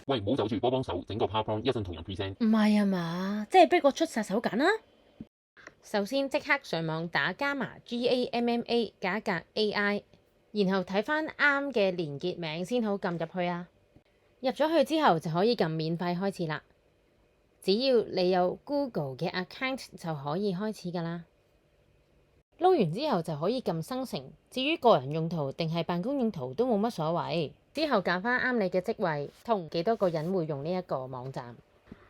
喂，唔好走住，幫手整個 PowerPoint，一陣同人 present。唔係啊嘛，即係逼我出殺手鐧啦。首先即刻上網打Gamma GAMMA加一格 AI，然後睇翻啱嘅連結名先好撳入去啊。入咗去之後就可以撳免費開始啦。只要你有 Google 嘅 account 就可以開始㗎啦。撈完之後就可以撳生成，至於個人用途定係辦公用途都冇乜所謂。之後揀翻啱你嘅職位同幾多個人會用呢一個網站，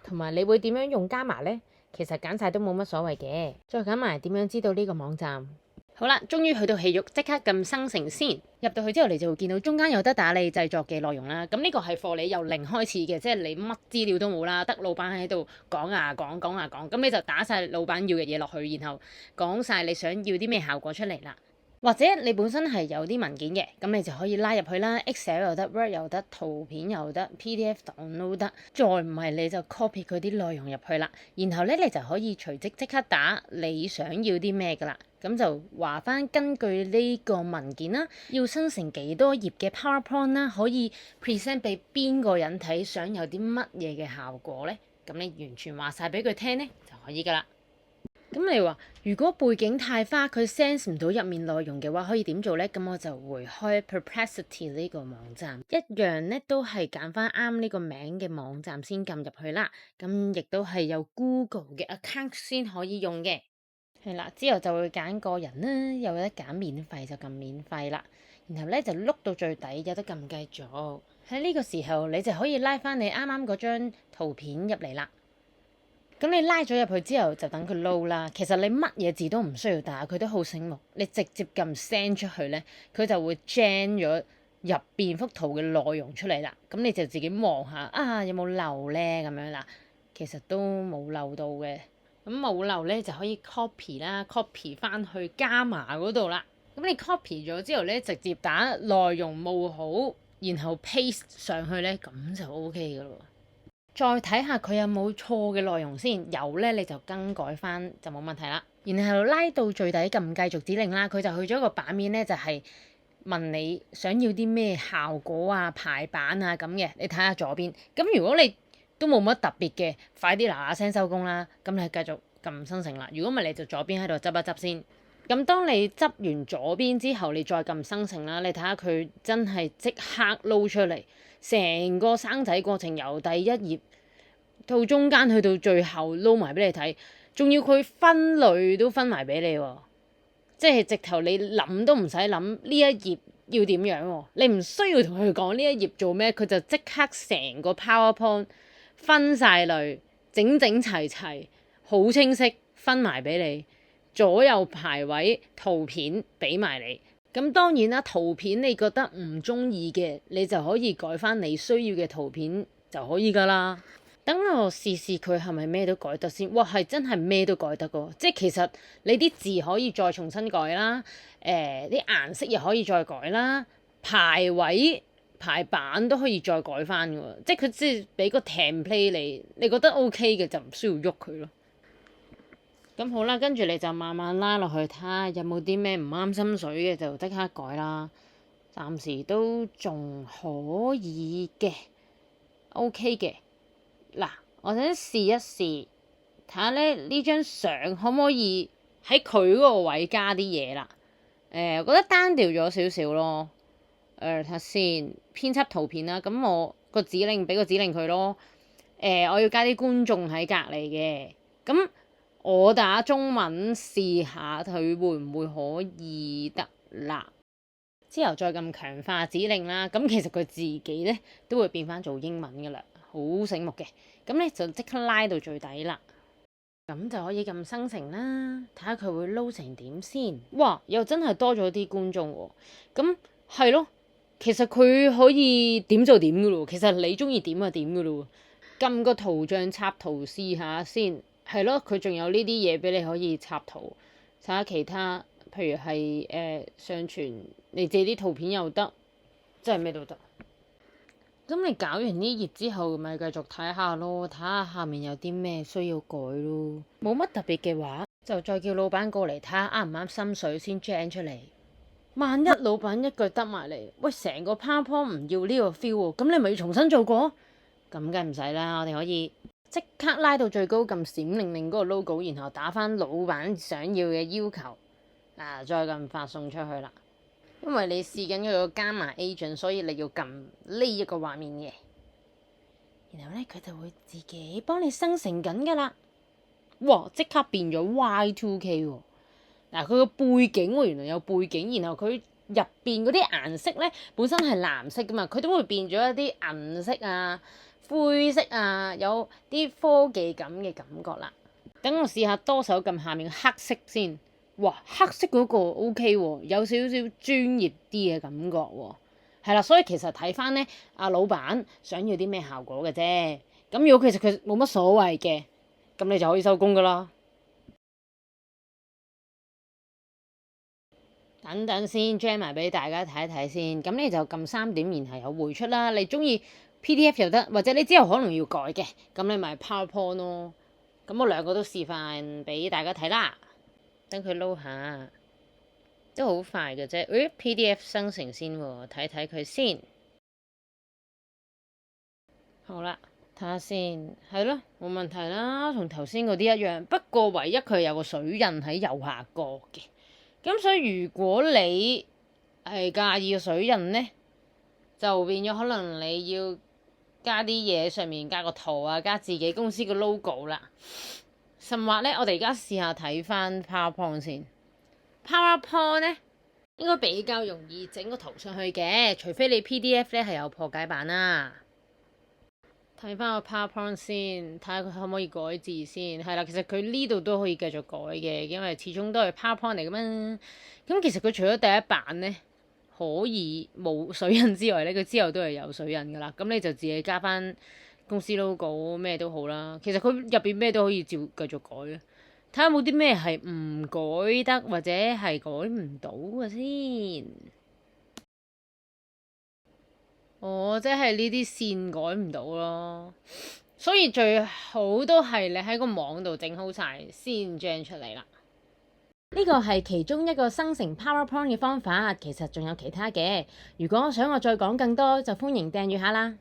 同埋你會點樣用加埋呢？其實揀晒都冇乜所謂嘅。再揀埋點樣知道呢個網站。好啦，終於去到戲肉，即刻撳生成先。入到去之後，你就會見到中間有得打你製作嘅內容啦。咁呢個係課你由零開始嘅，即係你乜資料都冇啦，得老闆喺度講啊講講啊講，咁你就打晒老闆要嘅嘢落去，然後講晒你想要啲咩效果出嚟啦。或者你本身係有啲文件嘅，咁你就可以拉入去啦 ，Excel 又得，Word 又得，圖片又得，PDF 檔都得。再唔係你就 copy 佢啲內容入去啦，然後咧你就可以隨即刻打你想要啲咩噶啦。咁就話翻根據呢個文件啦，要生成幾多頁嘅 PowerPoint 啦，可以 present 俾邊個人睇，想有啲乜嘢嘅效果咧？咁你完全話晒俾佢聽咧就可以噶啦。咁你話如果背景太花，佢 sense 唔到入面內容嘅話，可以點做呢？咁我就會開 Perplexity 呢個網站，一樣咧都係揀翻啱呢個名嘅網站先撳入去啦。咁亦都係有 Google 嘅 account 先可以用嘅。係啦，之後就會揀個人啦，有得揀免費就撳免費啦。然後咧就碌到最底，有得撳繼續。喺呢個時候，你就可以拉翻你啱啱嗰張圖片入嚟啦。咁你拉咗入去之後，就等佢 load 啦。其實你乜嘢字都唔需要打，佢都好醒目。你直接撳 send 出去咧，佢就會 gen 咗入邊幅圖嘅內容出嚟啦。咁你就自己望下啊，有冇漏咧咁樣啦。其實都冇漏到嘅。咁冇漏咧就可以 copy 啦，copy 翻去加碼嗰度啦。咁你 copy 咗之後咧，直接打內容冇好，然後 paste 上去咧，咁就 OK 噶咯。再睇下佢有冇錯嘅內容先，有咧你就更改翻就冇問題啦。然後拉到最底撳繼續指令啦，佢就去咗個版面咧，就係問你想要啲咩效果啊、排版啊咁嘅。你睇下左邊，咁如果你都冇乜特別嘅，快啲嗱嗱聲收工啦。咁你繼續撳生成啦。如果唔係你就左邊喺度執一執先。咁當你執完左邊之後，你再撳生成啦。你睇下佢真係即刻撈出嚟。成個生仔過程由第一頁到中間去到最後撈埋俾你睇，仲要佢分類都分埋俾你喎，即係直頭你諗都唔使諗呢一頁要點樣喎，你唔需要同佢講呢一頁做咩，佢就即刻成個 PowerPoint 分晒類，整整齊齊，好清晰，分埋俾你，左右排位圖片俾埋你。咁當然啦，圖片你覺得唔中意嘅，你就可以改翻你需要嘅圖片就可以噶啦。等我試試佢係咪咩都改得先。哇，係真係咩都改得噶，即係其實你啲字可以再重新改啦，啲顏色又可以再改啦，排位排版都可以再改翻噶，即係佢即係俾個 template 你覺得 OK 嘅就唔需要喐佢咯。咁好啦，跟住你就慢慢拉落去，睇下有冇啲咩唔啱心水嘅就即刻改啦。暫時都仲可以嘅，OK 嘅。嗱，我想試一試，睇下咧呢張相可唔可以喺佢嗰個位加啲嘢啦。我覺得單調咗少少咯。睇下先，編輯圖片啦。咁我個指令俾個指令佢咯。我要加啲觀眾喺隔離嘅。咁我打中文試下佢會唔會可以得啦？之後再撳強化指令啦，咁其實佢自己咧都會變翻做英文噶啦，好醒目嘅。咁咧就即刻拉到最底啦，咁就可以撳生成啦，睇下佢會撈成點先。哇，又真係多咗啲觀眾喎。咁係咯，其實佢可以點就點噶咯，其實你中意點就點噶咯。撳個圖像插圖試下先。係咯，佢仲有呢啲嘢俾你可以插圖，睇下其他，譬如係上傳你自己啲圖片又得，真係咩都得。咁你搞完呢頁之後，咪繼續睇下咯，睇下下面有啲咩需要改咯。冇乜特別嘅話，就再叫老闆過嚟睇下啱唔啱心水先 gen 出嚟。萬一老闆一句得埋嚟，喂，成個 PowerPoint 唔要呢個 feel 喎，咁你咪要重新做過。咁梗唔使啦，我哋可以即刻拉到最高，撳閃令令嗰個 logo，然後打返老闆想要嘅要求，再撳發送出去啦。因為你試緊嗰個加碼 agent，所以你要撳呢一個畫面嘅，然後咧佢就會自己幫你生成緊噶啦。哇！即刻變咗 Y2K 喎。嗱，佢個背景原來有背景，然後佢入邊嗰啲顏色咧本身係藍色噶嘛，佢都會變咗一啲銀色啊、灰色啊，有啲科技感嘅感覺啦。等我試下多手撳下面黑色先。哇，黑色嗰個 OK 喎，有少少專業啲嘅感覺喎。係啦，所以其實睇翻咧，阿老闆想要啲咩效果嘅啫。咁如果其實佢冇乜所謂嘅，咁你就可以收工噶啦。等等先 jam 埋俾大家睇一睇先。咁你就撳3點，然後有匯出啦。你中意 PDF 又得，或者你之後可能要改嘅，咁你咪 PowerPoint 咯。咁我兩個都示範俾大家睇啦。等佢撈下，都好快嘅啫。PDF 生成先喎，睇睇佢先。好啦，睇下先，係咯，冇問題啦，同頭先嗰啲一樣。不過唯一佢有個水印喺右下角嘅，咁所以如果你係介意個水印呢，就變咗可能你要加啲嘢上面，加個圖啊，加自己公司個 logo 啦。甚或咧，我哋而家試下睇翻 PowerPoint 先。PowerPoint 咧應該比較容易整個圖上去嘅，除非你 PDF 咧係有破解版啦。睇翻個 PowerPoint 先，睇下佢可唔可以改字先。係啦，其實佢呢度都可以繼續改嘅，因為始終都係 PowerPoint 嚟嘅嘛。咁其實佢除咗第一版咧可以冇水印之外咧，佢之後都係有水印噶啦。咁你就自己加翻公司 logo 咩都好啦，其實佢入邊咩都可以照繼續改嘅，睇下有冇啲咩係唔改得或者係改唔到嘅先。即係呢啲線改唔到咯，所以最好都係你喺個網度整好晒先 gen 出嚟啦。呢個係其中一個生成 PowerPoint 嘅方法，其實仲有其他嘅。如果想我再講更多，就歡迎訂閱下啦。